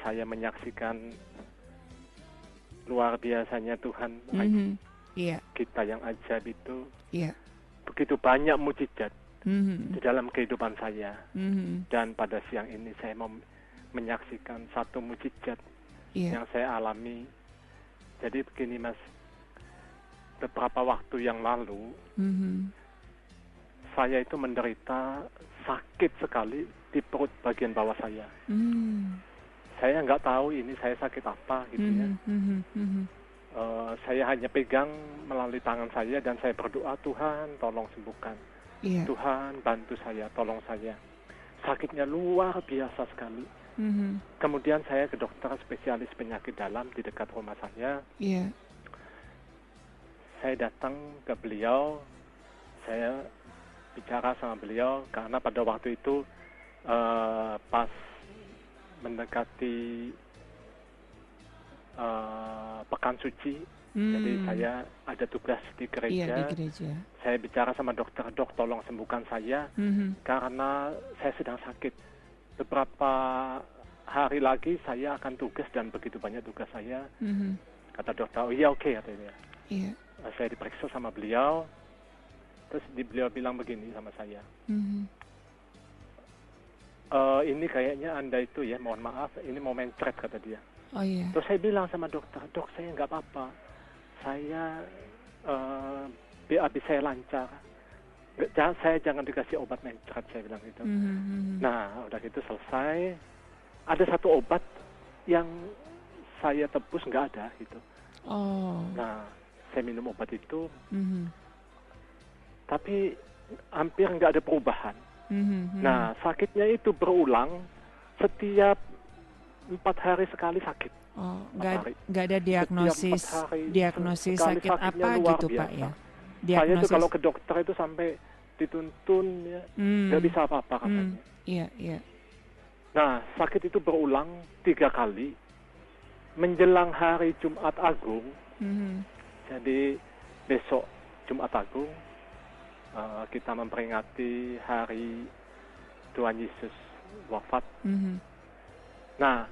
saya menyaksikan luar biasanya Tuhan Iya, kita yang ajaib itu, iya. begitu banyak mujizat Mhm, di dalam kehidupan saya. mhm. Dan pada siang ini saya mau menyaksikan satu mujizat Iya. yang saya alami. Jadi begini Mas, beberapa waktu yang lalu Mhm. saya itu menderita sakit sekali di perut bagian bawah saya. Hmm. Saya nggak tahu ini saya sakit apa gitu ya. Mhm, mhm, mhm. Saya hanya pegang melalui tangan saya dan saya berdoa, Tuhan tolong sembuhkan. Iya. Tuhan bantu saya, tolong saya. Sakitnya luar biasa sekali. Mhm. Kemudian saya ke dokter spesialis penyakit dalam di dekat rumah saya. Iya. Saya datang ke beliau, saya bicara sama beliau karena pada waktu itu pas mendekati pekan suci, jadi saya ada tugas di Iya, di gereja. gereja. Saya bicara sama dokter, dok tolong sembuhkan saya Mhm. karena saya sedang sakit. Beberapa hari lagi saya akan tugas dan begitu banyak tugas saya. Mhm. Kata dokter, oh iya oke, katanya. Iya. Saya diperiksa sama beliau, terus beliau bilang begini sama saya, Mhm. ini kayaknya Anda itu ya, mohon maaf, ini mau mencret, kata dia. Oh iya. Terus saya bilang sama dokter, dok saya nggak apa-apa, saya BAB saya lancar, saya jangan dikasih obat mencret, saya bilang gitu. Mhm, mhm. Nah udah gitu selesai, ada satu obat yang saya tebus nggak ada gitu. Oh. Nah saya minum obat itu, Mhm. tapi hampir nggak ada perubahan. Mhm, mhm. Nah sakitnya itu berulang setiap 4 hari sekali sakit. Oh, 4 hari. nggak ada diagnosis Setiap 4 hari diagnosis sekali sakit sakitnya apa luar gitu Pak biasa. ya? Saya tuh Diagnosis. kalau ke dokter itu sampai dituntun ya, nggak bisa apa-apa katanya. Iya, iya. Nah sakit itu berulang 3 kali menjelang hari Jumat Agung. Mhm. Jadi besok Jumat Agung kita memperingati hari Tuhan Yesus wafat. Mhm. Nah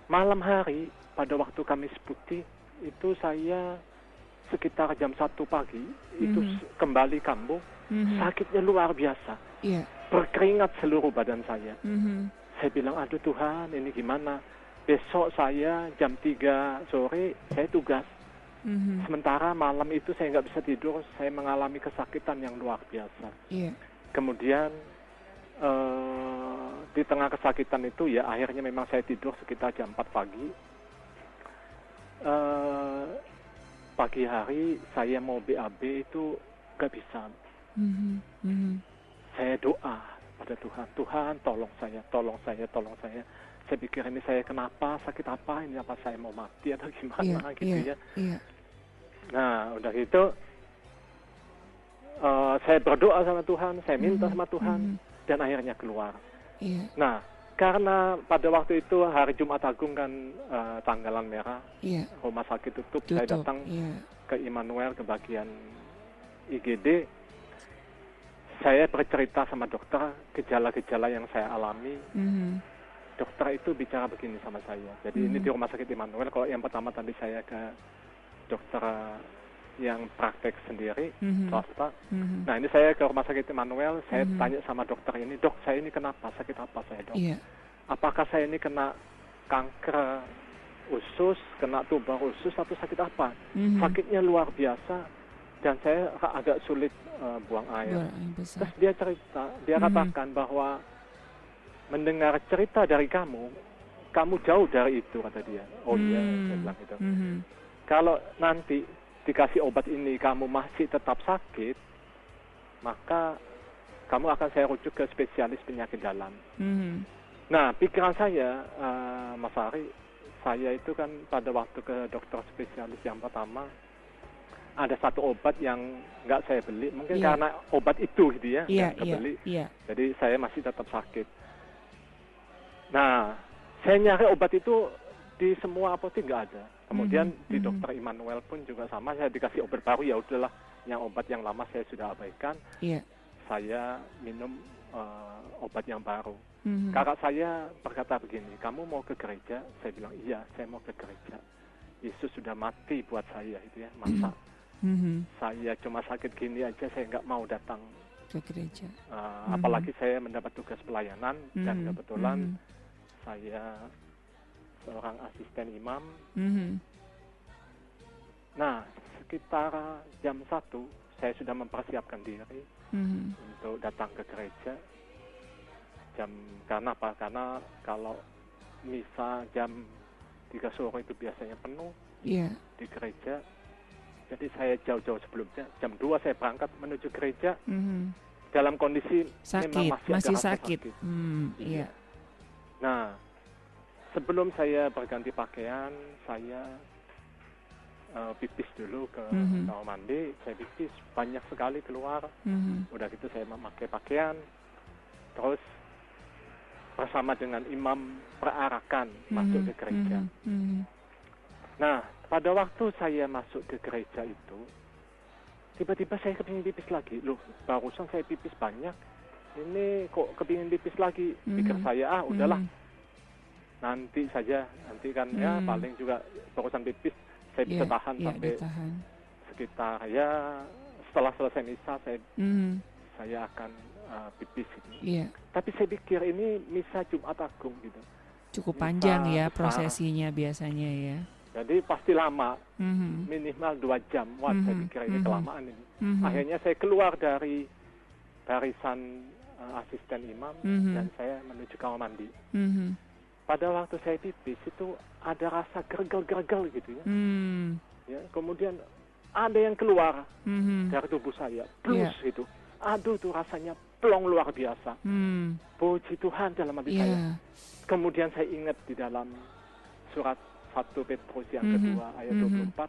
malam hari pada waktu Kamis Putih itu saya sekitar jam 1 pagi itu kembali kambuh. Sakitnya luar biasa, Iya. berkeringat seluruh badan saya. Mhm. Saya bilang, aduh Tuhan ini gimana, besok saya jam 3 sore saya tugas. Mhm. Sementara malam itu saya nggak bisa tidur, saya mengalami kesakitan yang luar biasa. Iya. Kemudian di tengah kesakitan itu ya akhirnya memang saya tidur sekitar jam 4 pagi. Pagi hari saya mau BAB itu nggak bisa. Mhm. Mhm. Saya doa pada Tuhan, Tuhan tolong saya, tolong saya, tolong saya. Saya pikir ini saya kenapa, sakit apa, ini apa saya mau mati atau gimana gitu ya. Iya. Nah udah gitu saya berdoa sama Tuhan, saya minta sama Tuhan dan akhirnya keluar. Iya. Nah karena pada waktu itu hari Jumat Agung kan tanggalan merah, Iya. rumah sakit tutup. Saya datang Iya. ke Immanuel ke bagian IGD. Saya bercerita sama dokter gejala-gejala yang saya alami. Mhm. Dokter itu bicara begini sama saya. Jadi ini di rumah sakit Immanuel. Kalau yang pertama tadi saya ke dokter yang praktek sendiri, swasta. Nah ini saya ke rumah sakit Immanuel. Saya tanya sama dokter ini, dok saya ini kenapa? Sakit apa saya dok? Iya. Apakah saya ini kena kanker usus, kena tuberkulosis atau sakit apa? Sakitnya luar biasa dan saya agak sulit buang air. Besar. Terus dia cerita, dia katakan bahwa mendengar cerita dari kamu jauh dari itu, kata dia. Oh iya, saya bilang gitu. Kalau nanti dikasih obat ini kamu masih tetap sakit, maka kamu akan saya rujuk ke spesialis penyakit dalam. Nah, pikiran saya, Mas Ari, saya itu kan pada waktu ke dokter spesialis yang pertama, ada satu obat yang nggak saya beli, mungkin karena obat itu gitu ya, nggak beli. Jadi saya masih tetap sakit. Nah, saya nyari obat itu di semua apotek nggak ada. Kemudian di dokter Immanuel pun juga sama, saya dikasih obat baru, ya udahlah, yang obat yang lama saya sudah abaikan. Saya minum obat yang baru. Mhm. Kakak saya berkata begini, kamu mau ke gereja? Saya bilang, iya, saya mau ke gereja. Yesus sudah mati buat saya, itu ya. Masa Mhm. saya cuma sakit gini aja, saya nggak mau datang. Ke gereja. Apalagi saya mendapat tugas pelayanan, dan kebetulan Mhm. saya seorang asisten imam. Mhm. Nah, sekitar jam 1, saya sudah mempersiapkan diri Mhm. untuk datang ke gereja. Karena apa? Karena kalau misa jam 3 sore itu biasanya penuh Iya. di gereja. Jadi saya jauh-jauh sebelumnya, jam 2 saya berangkat menuju gereja Mhm. dalam kondisi memang Sakit, masih masih ada rasa sakit. Iya. Nah, sebelum saya berganti pakaian, saya pipis dulu ke Mhm. kamar mandi. Saya pipis banyak sekali keluar. Mhm. Udah gitu saya memakai pakaian, terus bersama dengan imam perarakan masuk ke gereja. Mhm. Nah, pada waktu saya masuk ke gereja itu, tiba-tiba saya kepingin pipis lagi. Loh, barusan saya pipis banyak, ini kok kepingin pipis lagi? Pikir saya, udahlah, nanti saja. Nanti kan ya paling juga barusan pipis, saya bisa tahan sampai ditahan. sekitar ya setelah selesai misa saya akan pipis gitu. Iya. Tapi saya pikir ini misa Jumat Agung gitu. Cukup Misa panjang ya besar. prosesinya biasanya ya. Jadi pasti lama, minimal 2 jam. Wah, saya pikir ini kelamaan ini. Akhirnya saya keluar dari barisan asisten imam dan saya menuju kamar mandi. Pada waktu saya pipis itu ada rasa gergel-gergel gitu ya. Ya, kemudian ada yang keluar dari tubuh saya, plus gitu. Aduh, tuh rasanya plong luar biasa. Puji Tuhan dalam hati saya. Kemudian saya ingat di dalam surat 1 Petrus yang kedua ayat 24,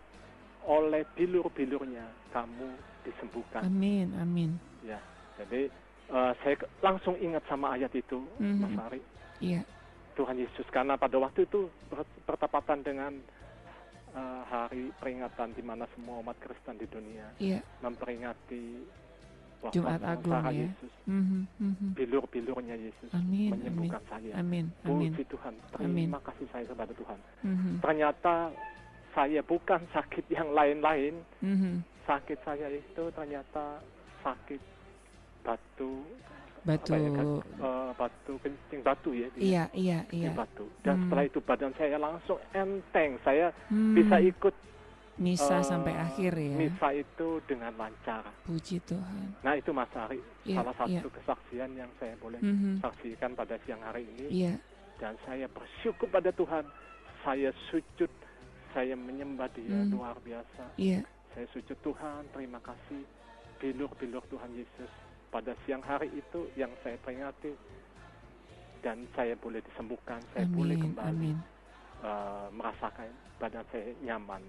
oleh bilur-bilurnya kamu disembuhkan. Amin, amin. Ya, jadi saya langsung ingat sama ayat itu, Mas Ari. Iya. Tuhan Yesus, karena pada waktu itu bertepatan dengan hari peringatan di mana semua umat Kristen di dunia memperingati Jumat Agung ya. Yesus. Bilur-bilurnya Yesus menyembuhkan saya. Amin. Puji Tuhan, terima kasih saya kepada Tuhan. Mhm. Ternyata saya bukan sakit yang lain-lain. Mhm. Sakit saya itu ternyata sakit batu kencing batu ya. Iya. Batu. Dan setelah itu badan saya langsung enteng. Saya bisa ikut misa sampai akhir ya. Misa itu dengan lancar. Puji Tuhan. Nah, itu Mas Ari, salah satu kesaksian yang saya boleh saksikan pada siang hari ini. Iya. Dan saya bersyukur pada Tuhan. Saya sujud, saya menyembah Dia luar biasa. Iya. Saya sujud, Tuhan, terima kasih. Bilur-bilur Tuhan Yesus pada siang hari itu yang saya peringati. Dan saya boleh disembuhkan, saya boleh kembali merasakan badan saya nyaman.